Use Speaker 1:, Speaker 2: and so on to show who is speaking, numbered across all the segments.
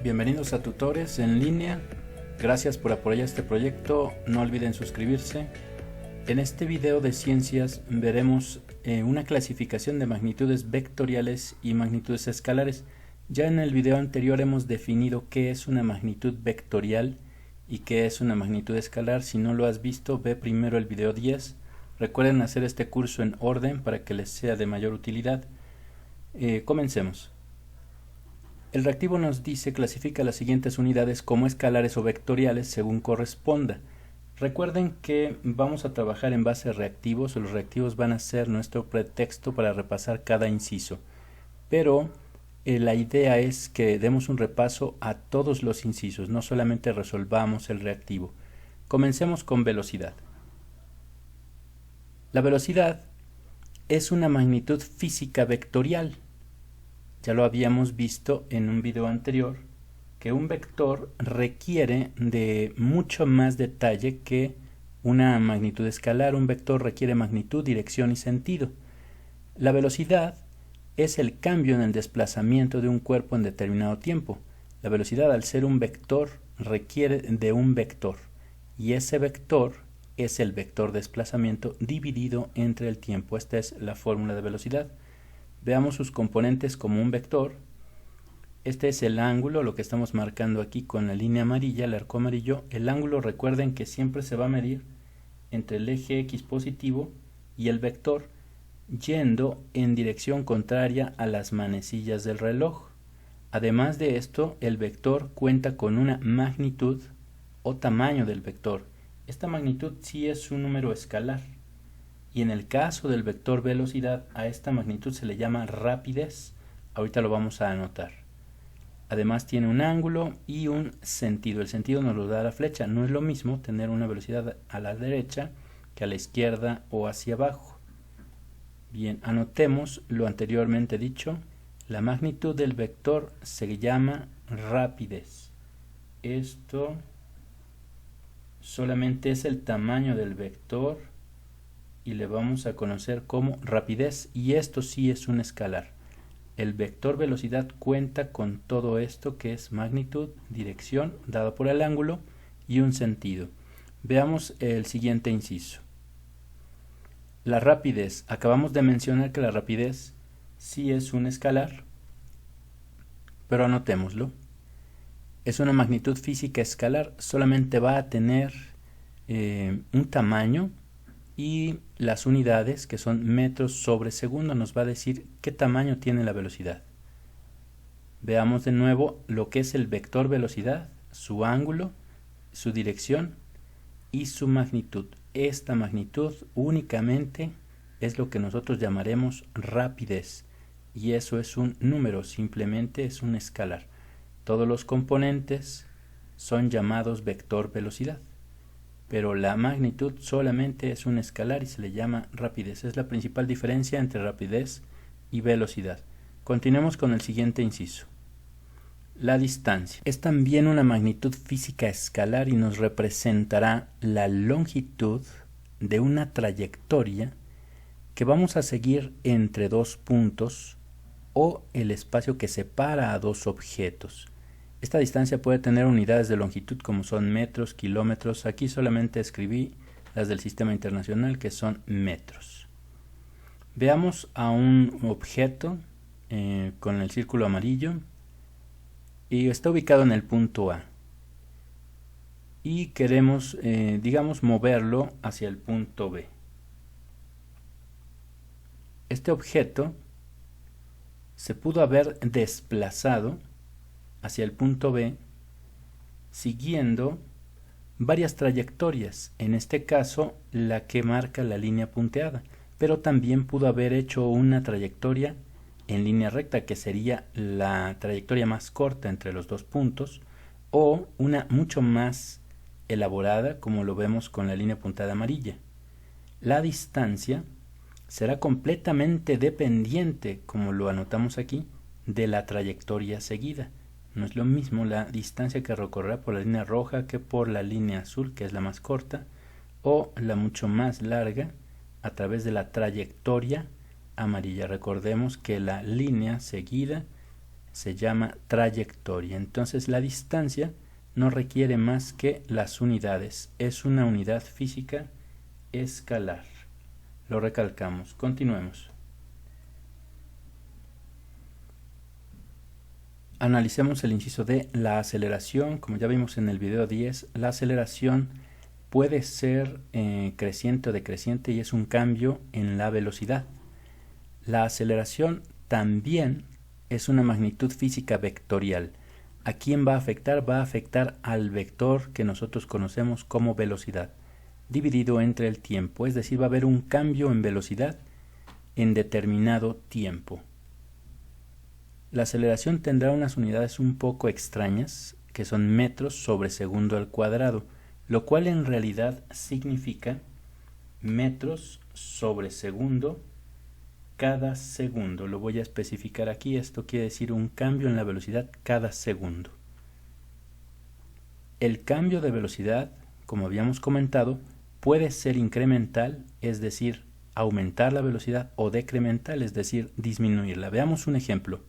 Speaker 1: Bienvenidos a Tutores en línea. Gracias por apoyar este proyecto. No olviden suscribirse. En este video de ciencias veremos una clasificación de magnitudes vectoriales y magnitudes escalares. Ya en el video anterior hemos definido qué es una magnitud vectorial y qué es una magnitud escalar. Si no lo has visto, ve primero el video 10. Recuerden hacer este curso en orden para que les sea de mayor utilidad. Comencemos. El reactivo nos dice clasifica las siguientes unidades como escalares o vectoriales según corresponda. Recuerden que vamos a trabajar en base a reactivos. Los reactivos van a ser nuestro pretexto para repasar cada inciso. Pero la idea es que demos un repaso a todos los incisos, no solamente resolvamos el reactivo. Comencemos con velocidad. La velocidad es una magnitud física vectorial. Ya lo habíamos visto en un video anterior, que un vector requiere de mucho más detalle que una magnitud escalar. Un vector requiere magnitud, dirección y sentido. La velocidad es el cambio en el desplazamiento de un cuerpo en determinado tiempo. La velocidad, al ser un vector, requiere de un vector, y ese vector es el vector desplazamiento dividido entre el tiempo. Esta es la fórmula de velocidad. Veamos sus componentes como un vector. Este es el ángulo, lo que estamos marcando aquí con la línea amarilla, el arco amarillo. El ángulo, recuerden que siempre se va a medir entre el eje X positivo y el vector, yendo en dirección contraria a las manecillas del reloj. Además de esto, el vector cuenta con una magnitud o tamaño del vector. Esta magnitud sí es un número escalar. Y en el caso del vector velocidad, a esta magnitud se le llama rapidez. Ahorita lo vamos a anotar. Además tiene un ángulo y un sentido. El sentido nos lo da la flecha. No es lo mismo tener una velocidad a la derecha que a la izquierda o hacia abajo. Bien, anotemos lo anteriormente dicho. La magnitud del vector se llama rapidez. Esto solamente es el tamaño del vector y le vamos a conocer como rapidez, y esto sí es un escalar. El vector velocidad cuenta con todo esto que es magnitud, dirección dada por el ángulo y un sentido. Veamos el siguiente inciso. La rapidez. Acabamos de mencionar que la rapidez sí es un escalar, pero anotémoslo. Es una magnitud física escalar, solamente va a tener un tamaño, y las unidades, que son metros sobre segundo, nos va a decir qué tamaño tiene la velocidad. Veamos de nuevo lo que es el vector velocidad, su ángulo, su dirección y su magnitud. Esta magnitud únicamente es lo que nosotros llamaremos rapidez, y eso es un número, simplemente es un escalar. Todos los componentes son llamados vector velocidad, pero la magnitud solamente es un escalar y se le llama rapidez. Es la principal diferencia entre rapidez y velocidad. Continuemos con el siguiente inciso. La distancia es también una magnitud física escalar y nos representará la longitud de una trayectoria que vamos a seguir entre dos puntos o el espacio que separa a dos objetos. Esta distancia puede tener unidades de longitud como son metros, kilómetros. Aquí solamente escribí las del sistema internacional, que son metros. Veamos a un objeto con el círculo amarillo y está ubicado en el punto A. Y queremos, digamos, moverlo hacia el punto B. Este objeto se pudo haber desplazado hacia el punto B siguiendo varias trayectorias, en este caso la que marca la línea punteada, pero también pudo haber hecho una trayectoria en línea recta, que sería la trayectoria más corta entre los dos puntos, o una mucho más elaborada, como lo vemos con la línea punteada amarilla. La distancia será completamente dependiente, como lo anotamos aquí, de la trayectoria seguida. No es lo mismo la distancia que recorrerá por la línea roja que por la línea azul, que es la más corta, o la mucho más larga a través de la trayectoria amarilla. Recordemos que la línea seguida se llama trayectoria. Entonces la distancia no requiere más que las unidades. Es una unidad física escalar. Lo recalcamos. Continuemos. Analicemos el inciso D, la aceleración. Como ya vimos en el video 10, la aceleración puede ser creciente o decreciente y es un cambio en la velocidad. La aceleración también es una magnitud física vectorial. ¿A quién va a afectar? Va a afectar al vector que nosotros conocemos como velocidad, dividido entre el tiempo, es decir, va a haber un cambio en velocidad en determinado tiempo. La aceleración tendrá unas unidades un poco extrañas, que son metros sobre segundo al cuadrado, lo cual en realidad significa metros sobre segundo cada segundo. Lo voy a especificar aquí. Esto quiere decir un cambio en la velocidad cada segundo. El cambio de velocidad, como habíamos comentado, puede ser incremental, es decir, aumentar la velocidad, o decremental, es decir, disminuirla. Veamos un ejemplo.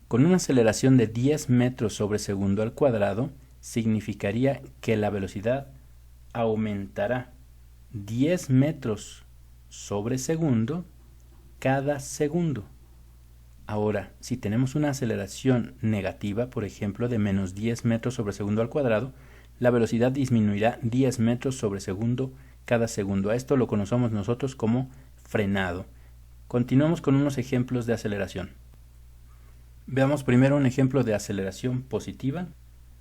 Speaker 1: Con una aceleración de 10 metros sobre segundo al cuadrado, significaría que la velocidad aumentará 10 metros sobre segundo cada segundo. Ahora, si tenemos una aceleración negativa, por ejemplo, de menos 10 metros sobre segundo al cuadrado, la velocidad disminuirá 10 metros sobre segundo cada segundo. A esto lo conocemos nosotros como frenado. Continuamos con unos ejemplos de aceleración. Veamos primero un ejemplo de aceleración positiva.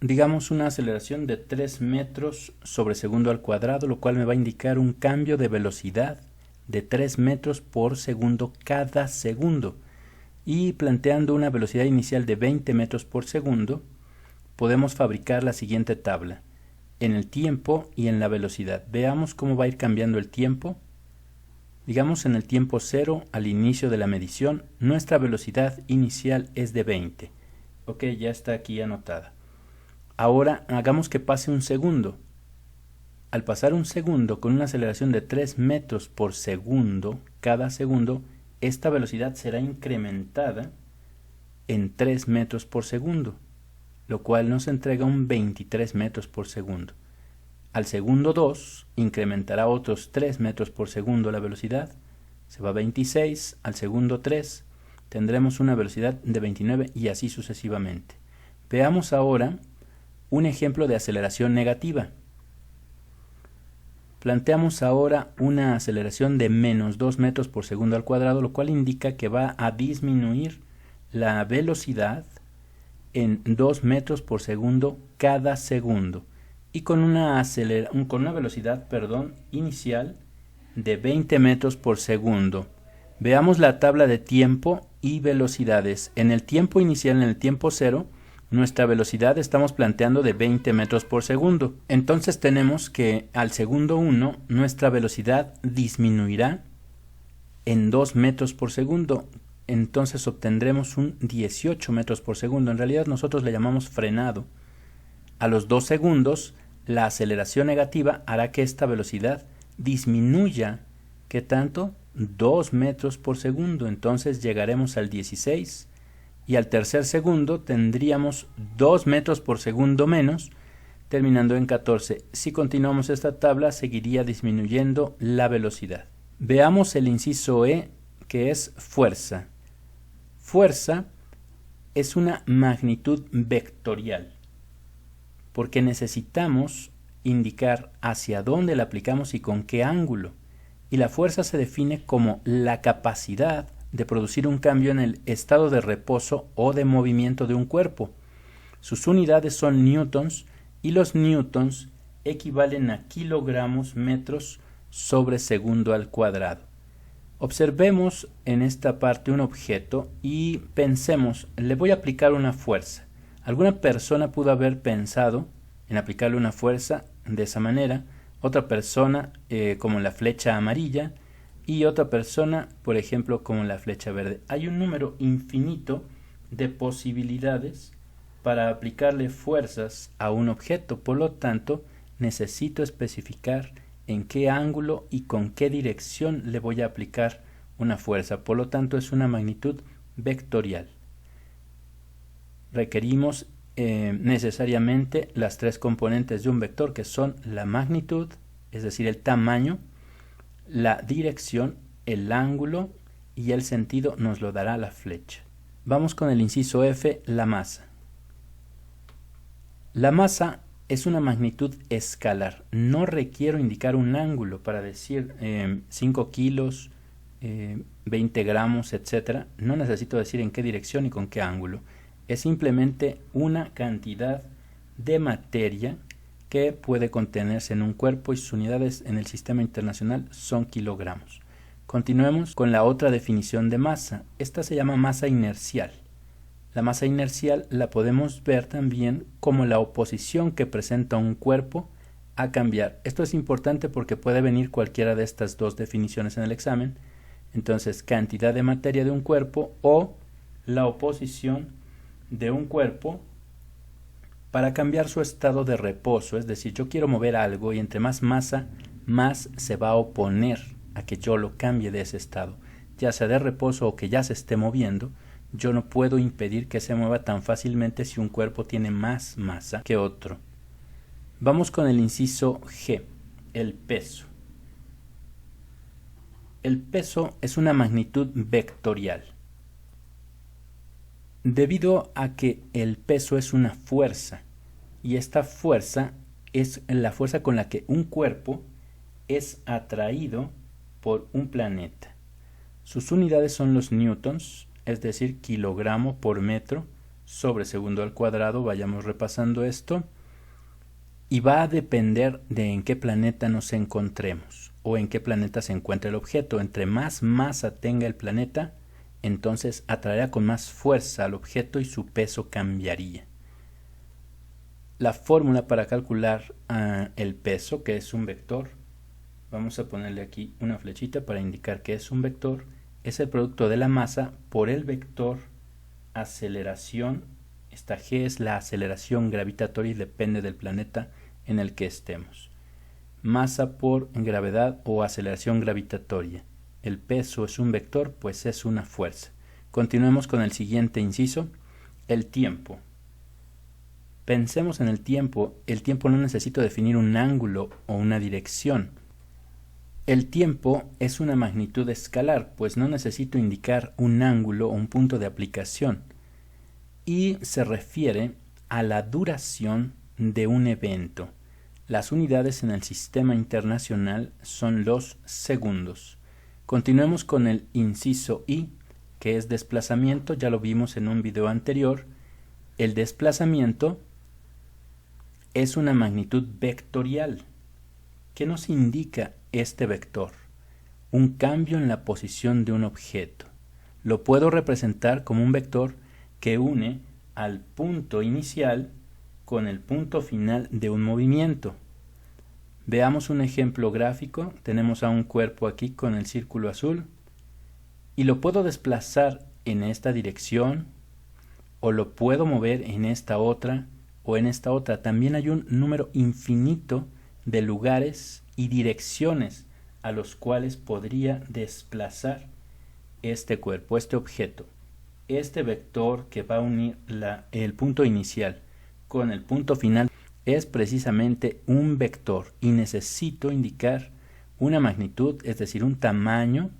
Speaker 1: Digamos una aceleración de 3 metros sobre segundo al cuadrado, lo cual me va a indicar un cambio de velocidad de 3 metros por segundo cada segundo. Y planteando una velocidad inicial de 20 metros por segundo, podemos fabricar la siguiente tabla, en el tiempo y en la velocidad. Veamos cómo va a ir cambiando el tiempo. Digamos en el tiempo 0 al inicio de la medición, nuestra velocidad inicial es de 20. Ok, ya está aquí anotada. Ahora hagamos que pase un segundo. Al pasar un segundo con una aceleración de 3 metros por segundo cada segundo, esta velocidad será incrementada en 3 metros por segundo, lo cual nos entrega un 23 metros por segundo. Al segundo 2 incrementará otros 3 metros por segundo la velocidad, se va a 26, al segundo 3 tendremos una velocidad de 29 y así sucesivamente. Veamos ahora un ejemplo de aceleración negativa. Planteamos ahora una aceleración de menos 2 metros por segundo al cuadrado, lo cual indica que va a disminuir la velocidad en 2 metros por segundo cada segundo y con una velocidad inicial de 20 metros por segundo. Veamos la tabla de tiempo y velocidades. En el tiempo inicial, en el tiempo 0, nuestra velocidad estamos planteando de 20 metros por segundo. Entonces tenemos que al segundo 1 nuestra velocidad disminuirá en 2 metros por segundo. Entonces obtendremos un 18 metros por segundo. En realidad nosotros le llamamos frenado. A los 2 segundos, la aceleración negativa hará que esta velocidad disminuya, ¿qué tanto? 2 metros por segundo. Entonces llegaremos al 16 y al tercer segundo tendríamos 2 metros por segundo menos, terminando en 14. Si continuamos esta tabla, seguiría disminuyendo la velocidad. Veamos el inciso E, que es fuerza. Fuerza es una magnitud vectorial, porque necesitamos indicar hacia dónde la aplicamos y con qué ángulo. Y la fuerza se define como la capacidad de producir un cambio en el estado de reposo o de movimiento de un cuerpo. Sus unidades son newtons y los newtons equivalen a kilogramos metros sobre segundo al cuadrado. Observemos en esta parte un objeto y pensemos, le voy a aplicar una fuerza. Alguna persona pudo haber pensado en aplicarle una fuerza de esa manera, otra persona como la flecha amarilla y otra persona, por ejemplo, como la flecha verde. Hay un número infinito de posibilidades para aplicarle fuerzas a un objeto, por lo tanto, necesito especificar en qué ángulo y con qué dirección le voy a aplicar una fuerza. Por lo tanto, es una magnitud vectorial. Requerimos necesariamente las tres componentes de un vector, que son la magnitud, es decir, el tamaño, la dirección, el ángulo, y el sentido nos lo dará la flecha. Vamos con el inciso F, la masa. La masa es una magnitud escalar. No requiero indicar un ángulo para decir 5 kilos, 20 gramos, etc. No necesito decir en qué dirección y con qué ángulo. Es simplemente una cantidad de materia que puede contenerse en un cuerpo y sus unidades en el sistema internacional son kilogramos. Continuemos con la otra definición de masa. Esta se llama masa inercial. La masa inercial la podemos ver también como la oposición que presenta un cuerpo a cambiar. Esto es importante porque puede venir cualquiera de estas dos definiciones en el examen. Entonces, cantidad de materia de un cuerpo o la oposición de un cuerpo para cambiar su estado de reposo. Es decir, yo quiero mover algo y entre más masa, más se va a oponer a que yo lo cambie de ese estado, ya sea de reposo o que ya se esté moviendo. Yo no puedo impedir que se mueva tan fácilmente si un cuerpo tiene más masa que otro. Vamos con el inciso G, el peso. El peso es una magnitud vectorial. Debido a que el peso es una fuerza, y esta fuerza es la fuerza con la que un cuerpo es atraído por un planeta. Sus unidades son los newtons, es decir, kilogramo por metro sobre segundo al cuadrado. Vayamos repasando esto. Y va a depender de en qué planeta nos encontremos o en qué planeta se encuentra el objeto. Entre más masa tenga el planeta, entonces atraerá con más fuerza al objeto y su peso cambiaría. La fórmula para calcular el peso, que es un vector, vamos a ponerle aquí una flechita para indicar que es un vector, es el producto de la masa por el vector aceleración. Esta G es la aceleración gravitatoria y depende del planeta en el que estemos. Masa por gravedad o aceleración gravitatoria. El peso es un vector, pues es una fuerza. Continuemos con el siguiente inciso, el tiempo. Pensemos en el tiempo. El tiempo no necesito definir un ángulo o una dirección. El tiempo es una magnitud escalar, pues no necesito indicar un ángulo o un punto de aplicación, y se refiere a la duración de un evento. Las unidades en el sistema internacional son los segundos. Continuemos con el inciso I, que es desplazamiento. Ya lo vimos en un video anterior. El desplazamiento es una magnitud vectorial. ¿Qué nos indica este vector? Un cambio en la posición de un objeto. Lo puedo representar como un vector que une al punto inicial con el punto final de un movimiento. Veamos un ejemplo gráfico. Tenemos a un cuerpo aquí con el círculo azul y lo puedo desplazar en esta dirección o lo puedo mover en esta otra o en esta otra. También hay un número infinito de lugares y direcciones a los cuales podría desplazar este cuerpo, este objeto. Este vector que va a unir el punto inicial con el punto final es precisamente un vector y necesito indicar una magnitud, es decir, un tamaño,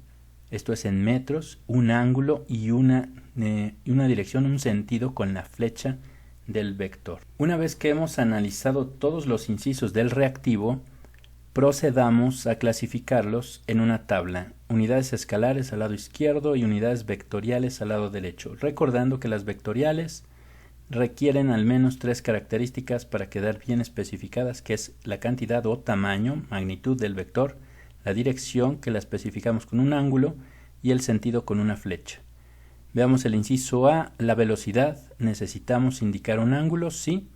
Speaker 1: esto es en metros, un ángulo y una dirección, un sentido con la flecha del vector. Una vez que hemos analizado todos los incisos del reactivo, procedamos a clasificarlos en una tabla. Unidades escalares al lado izquierdo y unidades vectoriales al lado derecho. Recordando que las vectoriales requieren al menos 3 características para quedar bien especificadas, que es la cantidad o tamaño, magnitud del vector, la dirección, que la especificamos con un ángulo, y el sentido con una flecha. Veamos el inciso A, la velocidad. ¿Necesitamos indicar un ángulo? Sí,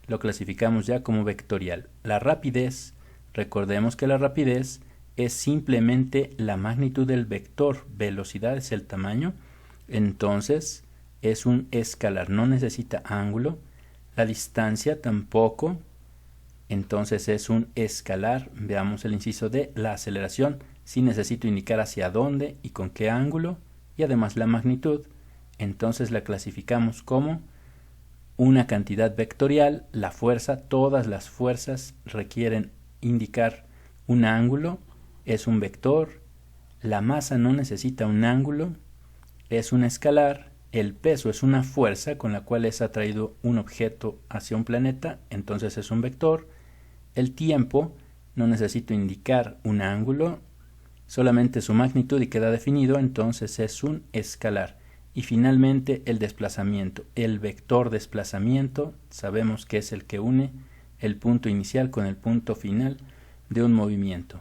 Speaker 1: lo clasificamos ya como vectorial. La rapidez, recordemos que la rapidez es simplemente la magnitud del vector, velocidad es el tamaño, entonces es un escalar, no necesita ángulo. La distancia tampoco, entonces es un escalar. Veamos el inciso D, la aceleración, sí necesito indicar hacia dónde y con qué ángulo, y además la magnitud, entonces la clasificamos como una cantidad vectorial. La fuerza, todas las fuerzas requieren indicar un ángulo, es un vector. La masa no necesita un ángulo, es un escalar. El peso es una fuerza con la cual es atraído un objeto hacia un planeta, entonces es un vector. El tiempo no necesita indicar un ángulo, solamente su magnitud y queda definido, entonces es un escalar. Y finalmente el desplazamiento. El vector desplazamiento sabemos que es el que une el punto inicial con el punto final de un movimiento.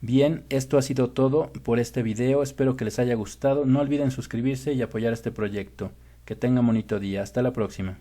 Speaker 1: Bien, esto ha sido todo por este video, espero que les haya gustado. No olviden suscribirse y apoyar este proyecto. Que tengan bonito día, hasta la próxima.